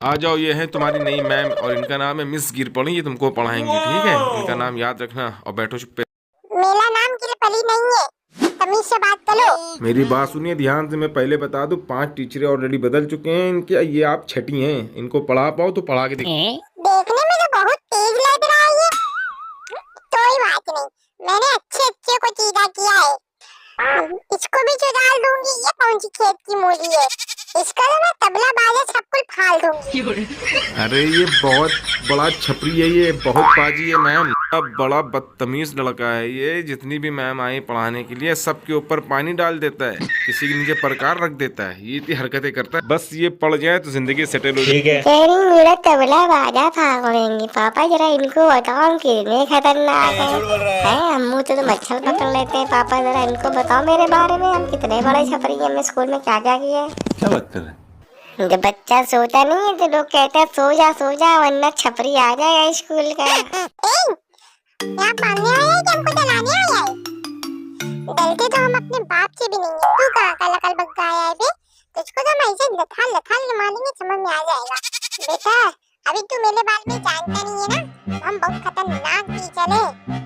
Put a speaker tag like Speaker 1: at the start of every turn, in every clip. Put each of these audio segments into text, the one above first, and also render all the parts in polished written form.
Speaker 1: आ जाओ, ये है तुम्हारी नई मैम और इनका नाम है मिस गिरपड़ी। ये तुमको पढ़ाएंगी, ठीक है? इनका नाम याद रखना और बैठो चुप पे।
Speaker 2: मेरा नाम गिरपली नहीं है, तमीज से बात करो।
Speaker 1: मेरी बात सुनिए ध्यान से। मैं पहले बता दूं, 5 टीचरें ऑलरेडी बदल चुके हैं इनके। ये आप छठी हैं, इनको पढ़ा पाओ तो पढ़ा के
Speaker 2: देखने में तो बहुत तेज लग रहा है ये। कोई बात नहीं, मैंने अच्छे को चीदा किया है। इसको भी जो डाल दूंगी। ये कौन सी खेत की मूली है? इसका तो मैं तबला बाजा सब कुछ फाड़ दूंगी।
Speaker 1: अरे ये बहुत बड़ा छपरी है, ये बहुत बाजी है मैम। अब बड़ा बदतमीज लड़का है ये। जितनी भी मैम आई पढ़ाने के लिए सबके ऊपर पानी डाल देता है, किसी के नीचे प्रकार रख देता है। ये इतनी हरकतें करता है। बस ये पढ़ जाए तो जिंदगी सेटल हो जाए।
Speaker 2: मेरा तबला बाजा फाड़ेंगे पापा, जरा इनको बताओ कितने खतरनाक है। हम तो मच्छर पकड़ लेते हैं पापा, जरा इनको बताओ मेरे बारे में। हम कितने बड़े छपरी हैं, हमने स्कूल में क्या क्या किया है।
Speaker 1: क्या बात कर रहे हैं?
Speaker 2: जब बच्चा सोता नहीं है तो लोग कहते हैं सो जा वरना छपरी आ जाएगा स्कूल का। यहाँ पढ़ने आया है कि हमको डराने आया है? डरते तो हम अपने बाप से भी नहीं है। तू कहाँ का लकल बग्गा आया है बे? तुझको तो हम ऐसे लथाल मारेंगे, समझ में आ जाएगा। बेटा अभी तू मेरे बारे में जानता नहीं है ना, हम बहुत खतरनाक टीचर है।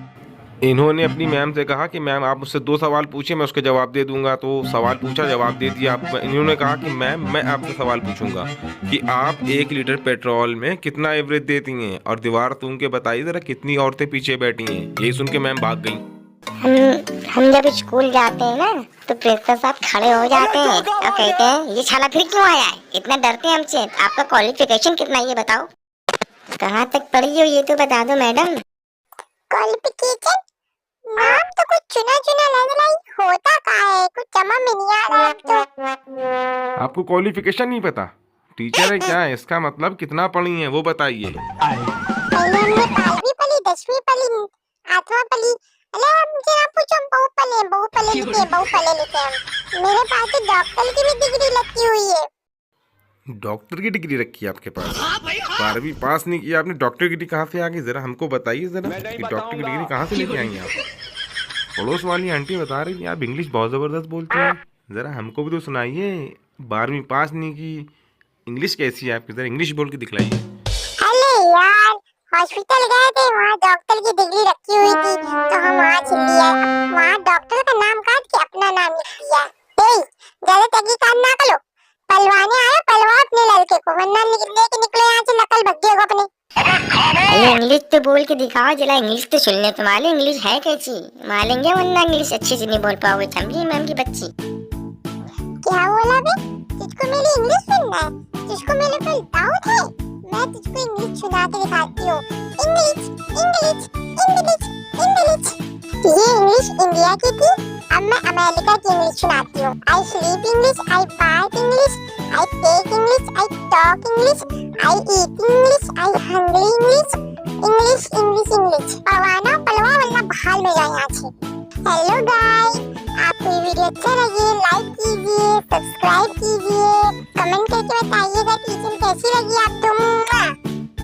Speaker 1: इन्होंने अपनी मैम से कहा कि मैम आप मुझसे 2 सवाल पूछे, मैं उसके जवाब दे दूंगा। तो सवाल पूछा, जवाब दे दिया। इन्होंने कहा कि मैम मैं आपसे सवाल पूछूंगा कि आप 1 लीटर पेट्रोल में कितना एवरेज देती हैं, और दीवार तूम के बताइए जरा कितनी औरतें पीछे बैठी हैं। यही सुन के मैम भाग गई।
Speaker 2: हम जब स्कूल जाते हैं ना तो प्रिंसिपल साहब खड़े हो जाते हैं और कहते हैं ये शाला फिर क्यों आया है? इतना डरते हैं हमसे। आपका क्वालिफिकेशन कितना है ये बताओ। कहाँ तक पढ़ी हो ये तो बता दो मैडम। क्वालिफिकेशन? नाम तो कुछ चुना लग रहा है, होता क्या है? कुछ समझ में नहीं आ रहा है तो।
Speaker 1: आपको क्वालिफिकेशन नहीं पता? टीचर है क्या है? इसका मतलब कितना पढ़ी हैं वो बताइए।
Speaker 2: पहले हमने 12वीं पढ़ी, 10वीं पढ़ी, 8वां पढ़ी। अरे मुझे ना पूछो, हम बहु पढ़े लिखे हम। मेरे पास तो डॉक्टर की भी डिग्री लगी हुई है।
Speaker 1: डॉक्टर की डिग्री रखी है आपके पास? 12वीं पास नहीं किया आपने, डॉक्टर की डिग्री कहाँ से आ गई? जरा हमको बताइए जरा कि डॉक्टर की डिग्री कहाँ से लेके आई आप? पड़ोस वाली आंटी बता रही है आप इंग्लिश बहुत जबरदस्त बोलते हैं। जरा हमको भी तो सुनाइए। 12वीं पास नहीं की, इंग्लिश कैसी है आपकी? जरा इंग्लिश बोल के दिखलाइए।
Speaker 2: अरे यार, हॉस्पिटल गए थे, वहाँ डॉक्टर की डिग्री रखी हुई थी तो हम वहाँ से लिया। वहाँ डॉक्टर का नाम काट के अपना नाम लिख दिया। ज्यादा तहकीकात ना करो। पलवाने आए, पलवा अपने लड़के को, वरना लेके निकले यहाँ से, नकल भग गए अपने। अरे इंग्लिश तो बोल के दिखाओ जरा, इंग्लिश तो सुनने तुम्हारी इंग्लिश है कैसी? मारेंगे वरना इंग्लिश अच्छे से नहीं बोल पाओगे। समझी मैम की बच्ची? क्या बोला बे? तुझको मेरी इंग्लिश सुनना है? तुझको मेरे पर डाउट है? मैं तुझको इंग्लिश सुना के दिखाती हूँ। English English English English. ये इंग्लिश इंडिया की थी, अब मैं अमेरिका की इंग्लिश सुनाती हूँ। I sleep English, I bath English, I take English, I talk English, I eat English, I hungry English. English English English. पलवाना पलवा वरना बहाल में जाए यहाँ से। Hello guys,